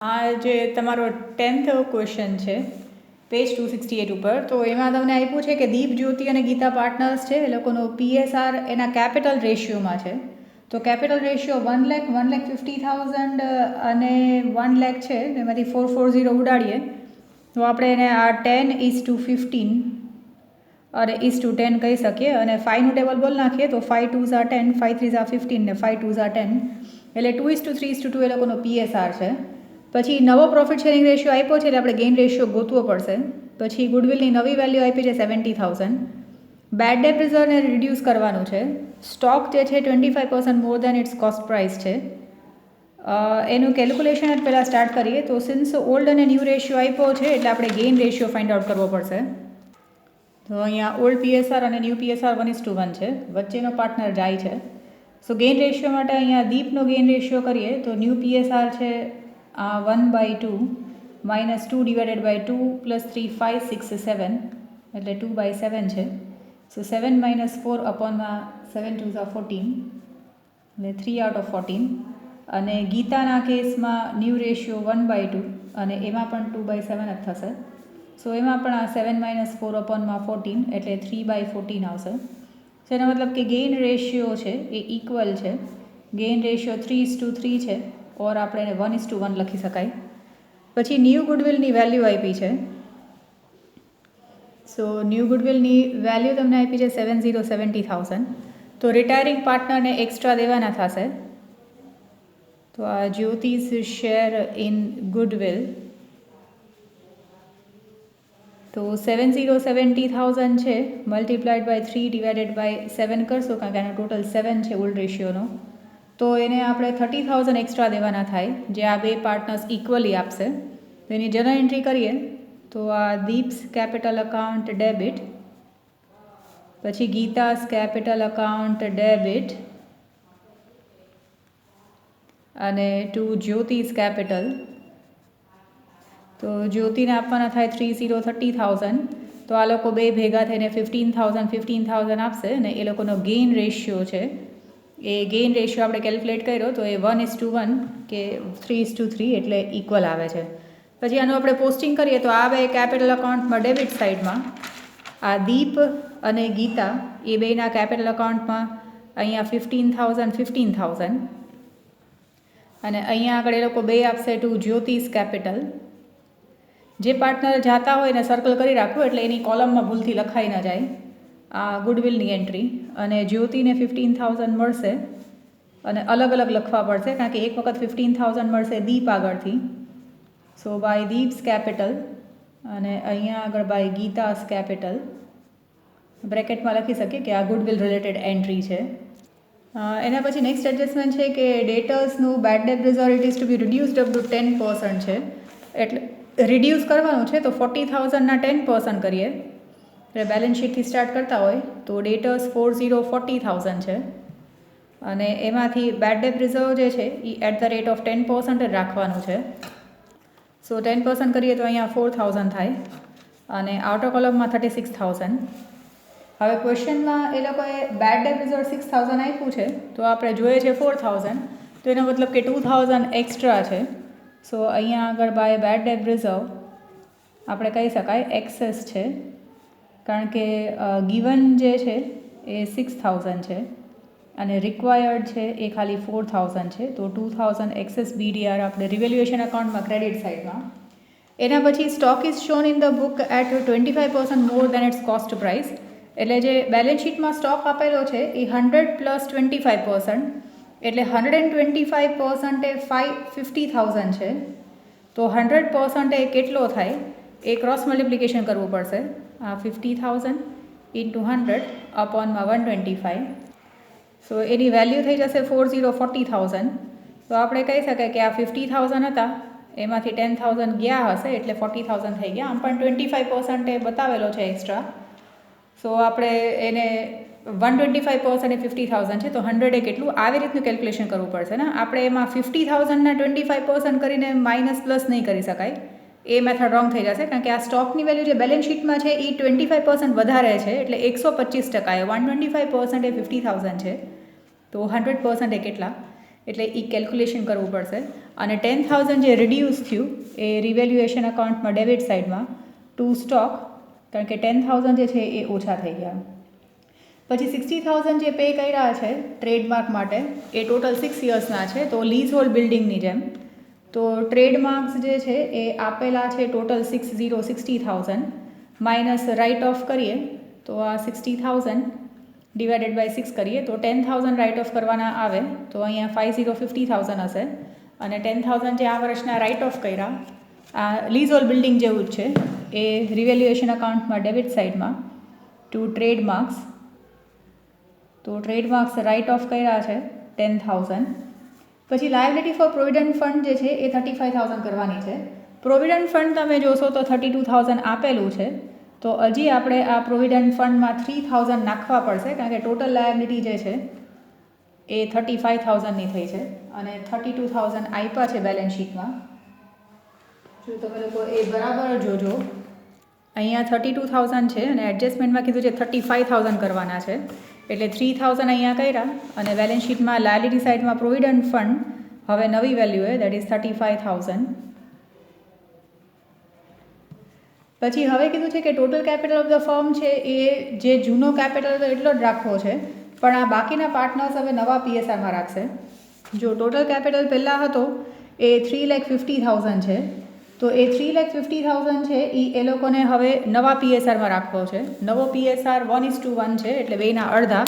આ જે તમારો 10th ક્વેશ્ચન છે પેજ 268 ઉપર, તો એમાં તમને આપ્યું છે કે દીપ, જ્યોતિ અને ગીતા પાર્ટનર્સ છે, એ લોકોનો PSR એના કેપિટલ રેશિયોમાં છે. તો કેપિટલ રેશિયો 1 લાખ, 1,50,000 અને 1 લાખ છે. એમાંથી 440 ઉડાડીએ તો આપણે એને આ 10:15 અને 10 કહી શકીએ. અને 5નું ટેબલ બોલ નાખીએ તો 5 2s are 10, 5 3s are 15 ને 5 2s are 10, એટલે 2:3:2 એ લોકોનો PSR છે. પછી નવો પ્રોફિટ શેરિંગ રેશિયો આપ્યો છે, એટલે આપણે ગેઇન રેશિયો ગોતવો પડશે. પછી ગુડવિલની નવી વેલ્યુ આપી છે 70,000. બેડ ડેટ રિઝર્વને રિડ્યુસ કરવાનું છે. સ્ટોક જે છે 25% more than its cost price છે. એનું કેલ્ક્યુલેશન જ પહેલાં સ્ટાર્ટ કરીએ. તો સિન્સ ઓલ્ડ અને ન્યૂ રેશિયો આપ્યો છે, એટલે આપણે ગેઇન રેશિયો ફાઇન્ડ આઉટ કરવો પડશે. તો અહીંયા ઓલ્ડ PSR અને ન્યૂ PSR 1:1 છે, વચ્ચેનો પાર્ટનર જાય છે. સો ગેઇન રેશિયો માટે અહીંયા દીપનો ગેઇન રેશિયો કરીએ તો ન્યૂ PSR છે 1/2 -2 ડિવાઇડેડ બાય 2 + 3 5 6 7, એટલે 2/7 છે. સો 7 - 4 અપોનમાં 7 2s are 14, એટલે 3 out of 14. અને ગીતાના કેસમાં ન્યૂ રેશિયો 1/2 અને એમાં પણ 2/7 જ થશે. સો એમાં પણ આ 7 - 4 અપોનમાં 14, એટલે 3/14 આવશે. સો એનો મતલબ કે ગેઇન રેશિયો છે એ ઇક્વલ છે. ગેઇન રેશિયો 3:3 છે, ઓર આપણે એને 1:1 લખી શકાય. પછી ન્યૂ ગુડવિલની વેલ્યુ આપી છે. સો ન્યૂ ગુડવિલની વેલ્યુ તમને આપી છે 70,000. તો રિટાયરિંગ પાર્ટનરને એક્સ્ટ્રા દેવાના થશે. તો આ જ્યોતિષ શેર ઇન ગુડવિલ, તો 70,000 છે, મલ્ટીપ્લાઇડ બાય 3 ડિવાઇડેડ બાય 7 કરશો, કારણ કે આનો ટોટલ 7 છે ઓલ્ડ રેશિયોનો. તો એને આપણે 30,000 એક્સ્ટ્રા દેવાના થાય, જે આ બે પાર્ટનર્સ ઇક્વલી આપશે. તો એની જનરલ એન્ટ્રી કરીએ તો આ દીપ્સ કેપિટલ અકાઉન્ટ ડેબિટ, પછી ગીતાસ કેપિટલ અકાઉન્ટ ડેબિટ, અને ટુ જ્યોતિષ કેપિટલ. તો જ્યોતિને આપવાના થાય 30,000. તો આ લોકો બે ભેગા થઈને 15,000 આપશે, અને એ લોકોનો ગેઇન રેશિયો છે, એ ગેઇન રેશિયો આપણે કેલ્ક્યુલેટ કર્યો તો એ 1:1 કે 3:3, એટલે ઇક્વલ આવે છે. પછી આનું આપણે પોસ્ટિંગ કરીએ તો આ બે કેપિટલ અકાઉન્ટમાં ડેબિટ સાઇડમાં આ દીપ અને ગીતા એ બેના કેપિટલ અકાઉન્ટમાં અહીંયા 15,000, અને અહીંયા આગળ એ લોકો બે આપશે ટુ જ્યોતિષ કેપિટલ. જે પાર્ટનર જાતા હોય એને સર્કલ કરી રાખવું, એટલે એની કોલમમાં ભૂલથી લખાઈ ન જાય આ ગુડવિલની એન્ટ્રી. અને જ્યોતિને 15,000 મળશે, અને અલગ અલગ લખવા પડશે, કારણ કે એક વખત 15,000 મળશે દીપ આગળથી. સો બાય દીપ્સ કેપિટલ, અને અહીંયા આગળ બાય ગીતાસ કેપિટલ. બ્રેકેટમાં લખી શકીએ કે આ ગુડવિલ રિલેટેડ એન્ટ્રી છે. એના પછી નેક્સ્ટ એડજસ્ટમેન્ટ છે કે ડેટર્સનું bad debt reserve it is to be reduced up to 10% છે, એટલે રિડ્યુસ કરવાનું છે. તો 40,000ના 10% કરીએ, એટલે બેલેન્સ શીટથી સ્ટાર્ટ કરતા હોય તો ડેટર્સ 40,000 છે, અને એમાંથી બેડ ડેટ રિઝર્વ જે છે એ @10% જ રાખવાનું છે. સો 10% કરીએ તો અહીંયા 4,000 થાય, અને આઉટર કોલમમાં 36,000. હવે ક્વેશ્ચનમાં એ લોકોએ બેડ ડેટ રિઝર્વ 6,000 આપ્યું છે, તો આપણે જોઈએ છે 4,000, તો એનો મતલબ કે 2,000 એક્સ્ટ્રા છે. સો અહીંયા આગળ બાય બેડ ડેટ રિઝર્વ આપણે કહી શકાય એક્સેસ છે, કારણ કે ગિવન જે છે એ 6,000 છે, અને રિક્વાયર્ડ છે એ ખાલી 4,000 છે. તો 2,000 એક્સેસ BDR આપણે રિવેલ્યુએશન અકાઉન્ટમાં ક્રેડિટ સાઇડમાં. એના પછી stock is shown in the book at 25% more than its cost price, એટલે જે બેલેન્સ શીટમાં સ્ટોક આપેલો છે એ 100 + 25%, એટલે 125% એ 50,000 છે. તો 100% એ કેટલો થાય એ ક્રોસ મલ્ટિપ્લિકેશન કરવું પડશે. આ 50,000 × 100 અપોનમાં 125. સો એની વેલ્યુ થઈ જશે 40,000. તો આપણે કહી શકાય કે આ 50,000 હતા, એમાંથી 10,000 ગયા હશે, એટલે 40,000 થઈ ગયા. આમ પણ 25% એ બતાવેલો છે એક્સ્ટ્રા. સો આપણે એને 125% એ 50,000 છે, તો 100 એ કેટલું, આવી રીતનું કેલ્ક્યુલેશન કરવું પડશે ને. આપણે એમાં 50,000ના 25% કરીને માઇનસ પ્લસ નહીં કરી શકાય, એ મેથડ રોંગ થઈ જશે, કારણ કે આ સ્ટોકની વેલ્યુ જે બેલેન્સ શીટમાં છે એ 25% વધારે છે, એટલે 125%. 125% એ 50,000 છે, તો 100% એ કેટલા એટલે એ કેલ્ક્યુલેશન કરવું પડશે. અને 10,000 જે રિડ્યુસ થયું એ રિવેલ્યુએશન અકાઉન્ટમાં ડેબિટ સાઇડમાં ટુ સ્ટોક, કારણ કે 10,000 જે છે એ ઓછા થઈ ગયા. પછી 60,000 જે પે કર્યા છે ટ્રેડમાર્ક માટે એ ટોટલ 6 યર્સના છે. તો લીઝ હોલ્ડ બિલ્ડિંગની જેમ તો ટ્રેડમાર્ક્સ જે છે એ આપેલા છે ટોટલ 60,000 માઇનસ રાઇટ ઓફ કરીએ તો આ 60,000 ડિવાઇડેડ બાય 6 કરીએ તો 10,000 રાઇટ ઓફ કરવાના આવે તો અહીંયા 50,000 હશે. અને 10,000 જે આ વર્ષના રાઇટ ઓફ કર્યા આ લીઝ હોલ્ડ બિલ્ડિંગ જેવું જ છે એ રિવેલ્યુએશન અકાઉન્ટમાં ડેબિટ સાઇડમાં ટુ ટ્રેડમાર્ક્સ. તો ટ્રેડમાર્ક્સ રાઇટ ઓફ કર્યા છે 10,000. પછી લાયબિલિટી ફોર પ્રોવિડન્ટ ફંડ જે છે એ 35,000 કરવાની છે. પ્રોવિડન્ટ ફંડ તમે જોશો તો 32,000 આપેલું છે. તો હજી આપણે આ પ્રોવિડન્ટ ફંડમાં 3,000 નાખવા પડશે, કારણ કે ટોટલ લાયબિલિટી જે છે એ 35,000ની થઈ છે અને 32,000 આપ્યા છે બેલેન્સ શીટમાં. જો તમે લોકો એ બરાબર જોજો, અહીંયા 32,000 છે અને એડજસ્ટમેન્ટમાં કીધું છે 35,000 કરવાના છે. એટલે 3,000 અહીંયા કર્યા અને બેલેન્સ શીટમાં લાયબિલિટી સાઇડમાં પ્રોવિડન્ટ ફંડ હવે નવી વેલ્યુ એ દેટ ઇઝ 35,000. પછી હવે કીધું છે કે total capital of the firm છે એ જે જૂનો કેપિટલ હતો એટલો જ રાખવો છે, પણ આ બાકીના પાર્ટનર્સ હવે નવા પીએસઆરમાં રાખશે. જો ટોટલ કેપિટલ પહેલાં હતો એ 3,50,000 છે, તો એ 3,50,000 છે એ લોકોને હવે નવા પીએસઆરમાં રાખવો છે. નવો પીએસઆર 1:1 છે, એટલે બેના અડધા,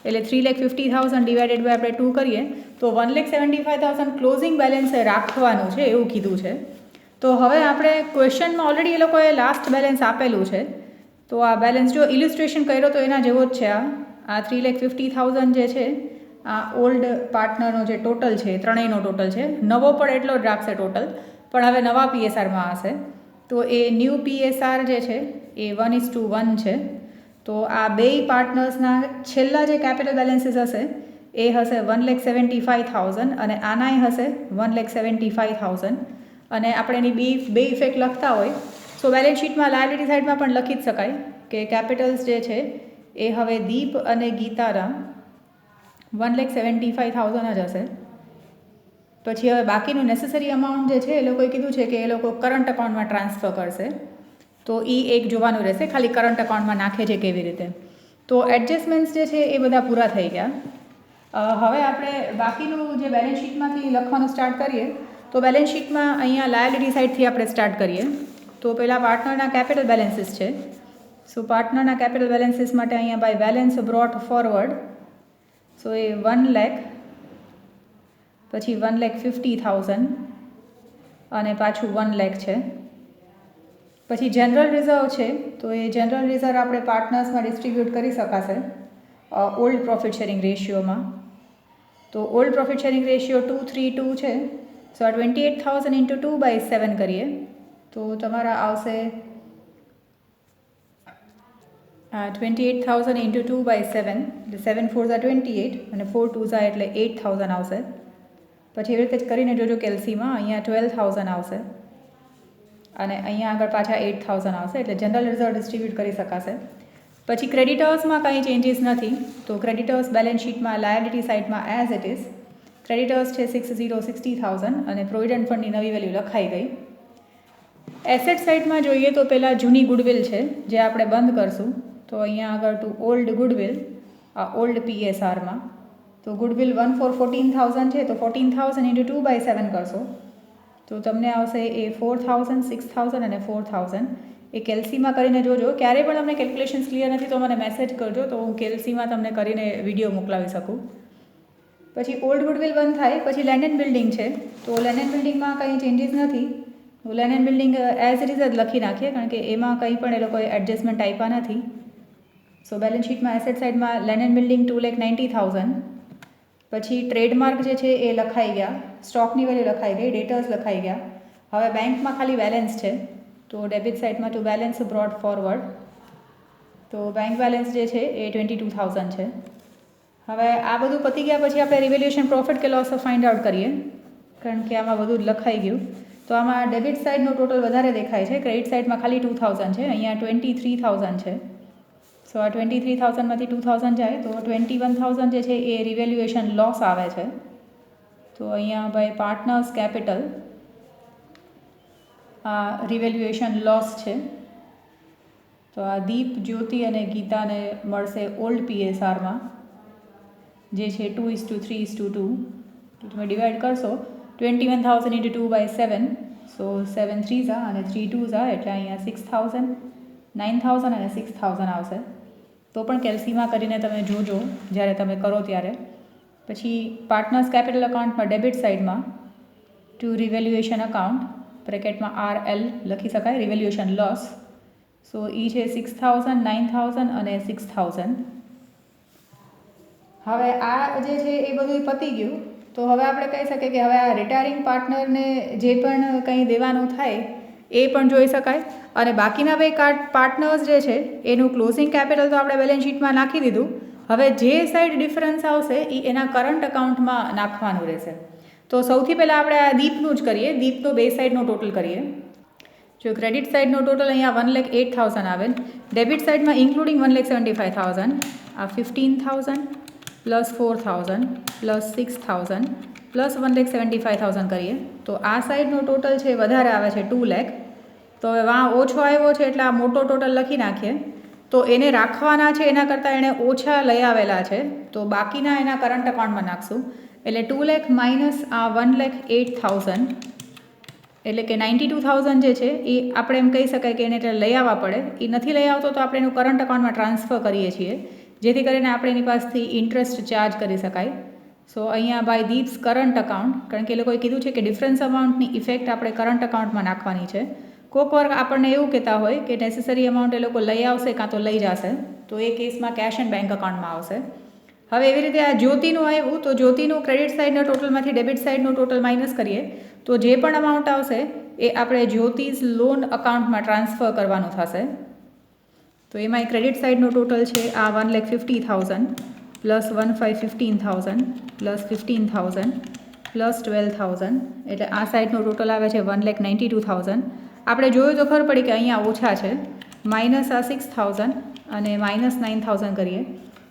એટલે 3,50,000 ડિવાઇડેડ બાય આપણે 2 કરીએ તો 1,75,000 ક્લોઝિંગ બેલેન્સ રાખવાનું છે એવું કીધું છે. તો હવે આપણે ક્વેશ્ચનમાં ઓલરેડી એ લોકોએ લાસ્ટ બેલેન્સ આપેલું છે. તો આ બેલેન્સ જો ઇલિસ્ટ્રેશન કર્યો તો એના જેવો જ છે. આ 3,50,000 જે છે આ ઓલ્ડ પાર્ટનરનો જે ટોટલ છે ત્રણેયનો ટોટલ છે. નવો પણ એટલો જ રાખશે ટોટલ, પણ હવે નવા પીએસઆરમાં હશે. તો એ ન્યૂ પીએસઆર જે છે એ 1:1 છે. તો આ બે પાર્ટનર્સના છેલ્લા જે કેપિટલ બેલેન્સીસ હશે એ હશે 1,75,000 અને આનાય હશે 1,75,000. અને આપણે એની બે ઇફેક્ટ લખતા હોય સો બેલેન્સ શીટમાં લાયબિલિટી સાઇડમાં પણ લખી જ શકાય કે કેપિટલ્સ જે છે એ હવે દીપ અને ગીતાના 1,75,000 જ હશે. પછી હવે બાકીનું નેસેસરી અમાઉન્ટ જે છે એ લોકોએ કીધું છે કે એ લોકો કરંટ અકાઉન્ટમાં ટ્રાન્સફર કરશે. તો એ એક જોવાનું રહેશે, ખાલી કરંટ અકાઉન્ટમાં નાખે છે કેવી રીતે. તો એડજસ્ટમેન્ટ્સ જે છે એ બધા પૂરા થઈ ગયા. હવે આપણે બાકીનું જે બેલેન્સ શીટમાંથી લખવાનું સ્ટાર્ટ કરીએ તો બેલેન્સ શીટમાં અહીંયા લાયબિલિટી સાઇડથી આપણે સ્ટાર્ટ કરીએ. તો પહેલાં પાર્ટનરના કેપિટલ બેલેન્સીસ છે. સો પાર્ટનરના કેપિટલ બેલેન્સીસ માટે અહીંયા બાય બેલેન્સ બ્રોટ ફોરવર્ડ સો એ 1 લાખ, પછી 1,50,000 અને પાછું 1 લાખ છે. પછી જનરલ રિઝર્વ છે, તો એ જનરલ રિઝર્વ આપણે પાર્ટનર્સમાં ડિસ્ટ્રીબ્યુટ કરી શકાશે ઓલ્ડ પ્રોફિટ શેરિંગ રેશિયોમાં. તો ઓલ્ડ પ્રોફિટ શેરિંગ રેશિયો 2:3:2 છે. સો આ 28,000 ઇન્ટુ 2/7 કરીએ તો તમારા આવશે 28,000 ઇન્ટુ 2/7 એટલે 7 4 28 અને 4 2 એટલે 8,000 આવશે. પછી એવી રીતે જ કરીને જોજો કેલ્સીમાં અહીંયા 12,000 આવશે અને અહીંયા આગળ પાછા 8,000 આવશે. એટલે જનરલ રિઝર્વ ડિસ્ટ્રીબ્યુટ કરી શકાશે. પછી ક્રેડિટર્સમાં કંઈ ચેન્જીસ નથી. તો ક્રેડિટર્સ બેલેન્સ શીટમાં લાયબિલિટી સાઇડમાં એઝ ઇટ ઇઝ ક્રેડિટર્સ છે 60,000 અને પ્રોવિડન્ટ ફંડની નવી વેલ્યુ લખાઈ ગઈ. એસેટ સાઇડમાં જોઈએ તો પહેલાં જૂની ગુડવિલ છે જે આપણે બંધ કરશું. તો અહીંયા આગળ ટુ ઓલ્ડ ગુડવિલ આ ઓલ્ડ પીએસઆરમાં તો ગુડવિલ 14,000 છે, તો 14,000 ઇન્ટુ 2/7 કરશો તો તમને આવશે એ 4,000 6,000 અને 4,000. એ કેલ્સીમાં કરીને જોજો. ક્યારેય પણ તમને કેલ્ક્યુલેશન્સ ક્લિયર નથી તો મને મેસેજ કરજો, તો હું કેલ્સીમાં તમને કરીને વિડીયો મોકલાવી શકું. પછી ઓલ્ડ ગુડવિલ બંધ થાય. પછી લેન્ડ એન્ડ બિલ્ડિંગ છે, તો લેન્ડ એન્ડ બિલ્ડિંગમાં કંઈ ચેન્જીસ નથી. Land and building as it is જ લખી નાખીએ, કારણ કે એમાં કંઈ પણ એ લોકોએ એડજસ્ટમેન્ટ આપ્યા નથી. સો બેલેન્સ શીટમાં એસેટ સાઇડમાં લેન્ડ એન્ડ બિલ્ડિંગ 2,90,000. પછી ટ્રેડમાર્ક જે છે એ લખાઈ ગયા, સ્ટોકની વેલ્યુ લખાઈ ગઈ, ડેટર્સ લખાઈ ગયા. હવે બેંકમાં ખાલી બેલેન્સ છે, તો ડેબિટ સાઇડમાં ટુ બેલેન્સ બ્રોડ ફોરવર્ડ તો બેંક બેલેન્સ જે છે એ 22,000 છે. હવે આ બધું પતી ગયા પછી આપણે રિવેલ્યુએશન પ્રોફિટ કે લોસ ફાઇન્ડ આઉટ કરીએ, કારણ કે આમાં બધું જ લખાઈ ગયું. તો આમાં ડેબિટ સાઇડનું ટોટલ વધારે દેખાય છે, ક્રેડિટ સાઇડમાં ખાલી 2,000 છે, અહીંયા 23,000 છે. સો આ 23,000માંથી 2,000 જાય તો 21,000 જે છે એ રિવેલ્યુએશન લોસ આવે છે. તો અહીંયા ભાઈ પાર્ટનર્સ કેપિટલ આ રિવેલ્યુએશન લોસ છે. તો આ દીપ, જ્યોતિ અને ગીતાને મળશે ઓલ્ડ PSRમાં, જે છે 2:3:2. તો તમે ડિવાઈડ કરશો 21,000 × 2/7, સો 7 3s અને 3 2s એટલે અહીંયા 6,000, 9,000 અને 6,000 આવશે. તો પણ કેલ્સીમાં કરીને તમે જોજો જ્યારે તમે કરો ત્યારે. પછી પાર્ટનર્સ કેપિટલ અકાઉન્ટમાં ડેબિટ સાઇડમાં ટુ રિવેલ્યુએશન અકાઉન્ટ બ્રેકેટમાં RL લખી શકાય, રિવેલ્યુએશન લોસ. સો એ છે 6,000, 9,000 અને 6,000. હવે આ જે છે એ બધું પતી ગયું. તો હવે આપણે કહી શકીએ કે હવે આ રિટાયરિંગ પાર્ટનરને જે પણ કંઈ દેવાનું થાય એ પણ જોઈ શકાય. અને બાકીના બે પાર્ટનર્સ જે છે એનું ક્લોઝિંગ કેપિટલ તો આપણે બેલેન્સ શીટમાં નાખી દીધું. હવે જે સાઈડ ડિફરન્સ આવશે એ એના કરંટ અકાઉન્ટમાં નાખવાનું રહેશે. તો સૌથી પહેલાં આપણે આ દીપનું જ કરીએ. દીપનો બે સાઈડનો ટોટલ કરીએ. જો ક્રેડિટ સાઇડનો ટોટલ અહીંયા 1,08,000 આવે, ડેબિટ સાઇડમાં ઇન્ક્લુડિંગ 1,75,000, આ 15,000 પ્લસ 4,000 પ્લસ 6,000 પ્લસ 1,75,000 કરીએ તો આ સાઈડનો ટોટલ છે વધારે આવે છે 2 લાખ. તો હવે વાં ઓછો આવ્યો છે એટલે આ મોટો ટોટલ લખી નાખીએ. તો એને રાખવાના છે એના કરતાં એણે ઓછા લઈ આવેલા છે, તો બાકીના એના કરંટ અકાઉન્ટમાં નાખશું. એટલે 2 લાખ માઇનસ આ 1,08,000 એટલે કે 92,000 જે છે એ આપણે એમ કહી શકાય કે એને એટલે લઈ આવવા પડે. એ નથી લઈ આવતો તો આપણે એનું કરંટ અકાઉન્ટમાં ટ્રાન્સફર કરીએ છીએ, જેથી કરીને આપણે એની પાસેથી ઇન્ટરેસ્ટ ચાર્જ કરી શકાય. સો અહીંયા બાય દીપ્સ કરંટ અકાઉન્ટ, કારણ કે એ લોકોએ કીધું છે કે ડિફરન્સ અમાઉન્ટની ઇફેક્ટ આપણે કરંટ અકાઉન્ટમાં નાખવાની છે. કોઈક વાર આપણને એવું કહેતા હોય કે નેસેસરી અમાઉન્ટ એ લોકો લઈ આવશે કાં તો લઈ જશે, તો એ કેસમાં કેશ એન્ડ બેંક અકાઉન્ટમાં આવશે. હવે એવી રીતે આ જ્યોતિનું આવ્યું તો જ્યોતિનું ક્રેડિટ સાઇડના ટોટલમાંથી ડેબિટ સાઇડનું ટોટલ માઇનસ કરીએ તો જે પણ અમાઉન્ટ આવશે એ આપણે જ્યોતિસ લોન અકાઉન્ટમાં ટ્રાન્સફર કરવાનું થશે. તો એમાં ક્રેડિટ સાઇડનું ટોટલ છે આ 1,50,000 પ્લસ 1,15,000 પ્લસ 15,000 પ્લસ 12,000 એટલે આ સાઇડનું ટોટલ આવે છે 1,92,000. આપણે જોયું તો ખબર પડી કે અહીંયા ઓછા છે, માઇનસ આ 6,000 અને માઇનસ 9,000 કરીએ.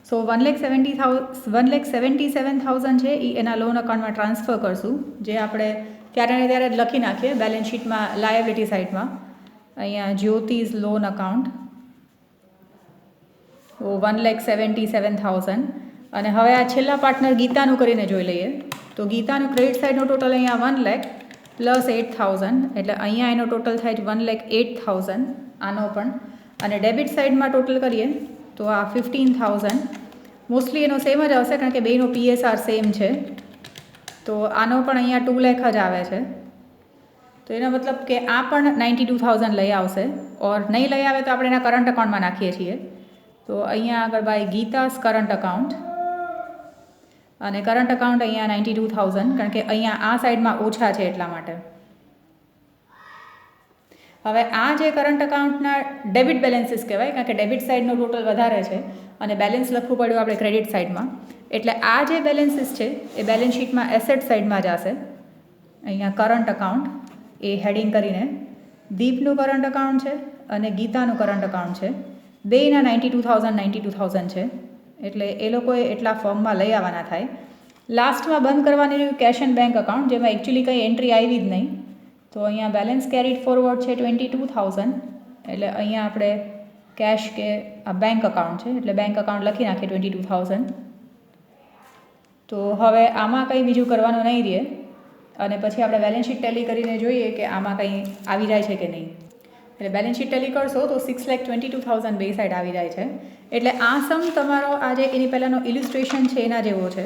સો 1,77,000 છે એ એના લોન અકાઉન્ટમાં ટ્રાન્સફર કરશું, જે આપણે ત્યારે ને ત્યારે જ લખી નાખીએ બેલેન્સ શીટમાં લાયબિલિટી સાઇડમાં. અહીંયા જ્યોતિસ લોન અકાઉન્ટ 1,77,000. અને હવે આ છેલ્લા પાર્ટનર ગીતાનું કરીને જોઈ લઈએ. તો ગીતાનું ક્રેડિટ સાઇડનો ટોટલ અહીંયા 1 લાખ પ્લસ 8,000 એટલે અહીંયા એનો ટોટલ થાય છે 1,08,000 આનો પણ. અને ડેબિટ સાઇડમાં ટોટલ કરીએ તો આ 15,000 મોસ્ટલી એનો સેમ જ આવશે કારણ કે બેનો PSR સેમ છે. તો આનો પણ અહીંયા 2 લાખ જ આવે છે. તો એનો મતલબ કે આ પણ 92,000 લઈ આવશે, ઓર નહીં લઈ આવે તો આપણે એના કરંટ અકાઉન્ટમાં નાખીએ છીએ. તો અહીંયા આગળ બાય ગીતાસ કરંટ અકાઉન્ટ અને કરંટ અકાઉન્ટ અહીંયા 92,000 કારણ કે અહીંયા આ સાઈડમાં ઓછા છે એટલા માટે. હવે આ જે કરંટ અકાઉન્ટના ડેબિટ બેલેન્સીસ કહેવાય, કારણ કે ડેબિટ સાઇડનો ટોટલ વધારે છે અને બેલેન્સ લખવું પડ્યું આપણે ક્રેડિટ સાઇડમાં. એટલે આ જે બેલેન્સીસ છે એ બેલેન્સ શીટમાં એસેટ સાઇડમાં જશે. અહીંયા કરંટ અકાઉન્ટ એ હેડિંગ કરીને દીપનું કરંટ અકાઉન્ટ છે અને ગીતાનું કરંટ અકાઉન્ટ છે. બેના 92,000 છે એટલે એ લોકોએ એટલા ફોર્મમાં લઈ આવવાના થાય. લાસ્ટમાં બંધ કરવાની રહ્યું કેશ એન્ડ બેંક અકાઉન્ટ, જેમાં એકચ્યુઅલી કંઈ એન્ટ્રી આવી જ નહીં. તો અહીંયા બેલેન્સ કેરીડ ફોરવર્ડ છે 22,000 એટલે અહીંયા આપણે કેશ કે આ બેંક અકાઉન્ટ છે એટલે બેંક અકાઉન્ટ લખી નાખીએ 22,000. તો હવે આમાં કંઈ બીજું કરવાનું નહીં રહે અને પછી આપણે બેલેન્સ શીટ ટેલી કરીને જોઈએ કે આમાં કંઈ આવી જાય છે કે નહીં. એટલે બેલેન્સ શીટ ટેલી કરશો તો 6,22,000 બે સાઈડ આવી જાય છે. એટલે આ સમ તમારો આજે એની પહેલાંનો ઇલિસ્ટ્રેશન છે એના જેવો છે.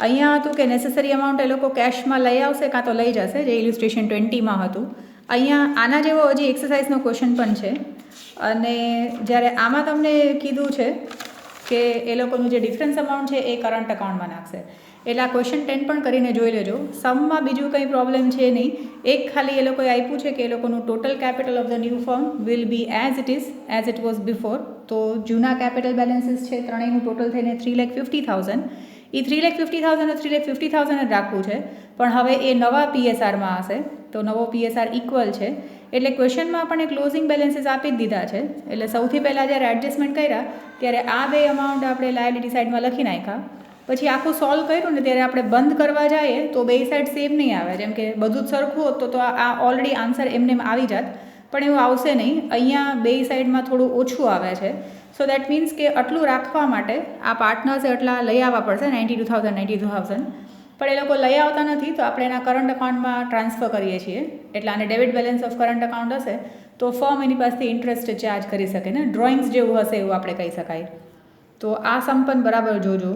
અહીંયા હતું કે નેસેસરી અમાઉન્ટ એ લોકો કેશમાં લઈ આવશે કાં તો લઈ જશે, જે ઇલિસ્ટ્રેશન 20માં હતું. અહીંયા આના જેવો હજી એક્સરસાઇઝનો ક્વેશ્ચન પણ છે. અને જ્યારે આમાં તમને કીધું છે કે એ લોકોનું જે ડિફરન્સ અમાઉન્ટ છે એ કરંટ અકાઉન્ટમાં નાખશે. એટલે આ ક્વેશ્ચન 10 પણ કરીને જોઈ લેજો. સમમાં બીજું કંઈ પ્રોબ્લેમ છે નહીં. એક ખાલી એ લોકોએ આપ્યું છે કે એ લોકોનું total capital of the new firm will be as it was before. તો જૂના કેપિટલ બેલેન્સીસ છે ત્રણેયનું ટોટલ થઈને 3,50,000. એ 3,50,000 3,50,000 જ રાખવું છે, પણ હવે એ નવા PSRમાં હશે તો નવો PSR ઇક્વલ છે. એટલે ક્વેશ્ચનમાં આપણને ક્લોઝિંગ બેલેન્સીસ આપી જ દીધા છે. એટલે સૌથી પહેલાં જ્યારે એડજસ્ટમેન્ટ કર્યા ત્યારે આ બે અમાઉન્ટ આપણે લાયબિલિટી સાઇડમાં લખી નાખ્યા પછી આખું સોલ્વ કર્યું ને ત્યારે આપણે બંધ કરવા જઈએ તો બે સાઈડ સેમ નહીં આવે. જેમ કે બધું જ સરખું હોત તો આ ઓલરેડી આન્સર એમને એમ આવી જાત, પણ એવું આવશે નહીં. અહીંયા બે સાઈડમાં થોડું ઓછું આવે છે. સો દેટ મીન્સ કે આટલું રાખવા માટે આ પાર્ટનર્સે એટલા લઈ આવવા પડશે 92,000. પણ એ લોકો લઈ આવતા નથી, તો આપણે એના કરંટ અકાઉન્ટમાં ટ્રાન્સફર કરીએ છીએ. એટલે આને debit balance of current account હશે તો ફર્મ એની પાસેથી ઇન્ટરેસ્ટ ચાર્જ કરી શકે ને, ડ્રોઈંગ્સ જેવું હશે એવું આપણે કહી શકાય. તો આ સમ પણ બરાબર જોજો.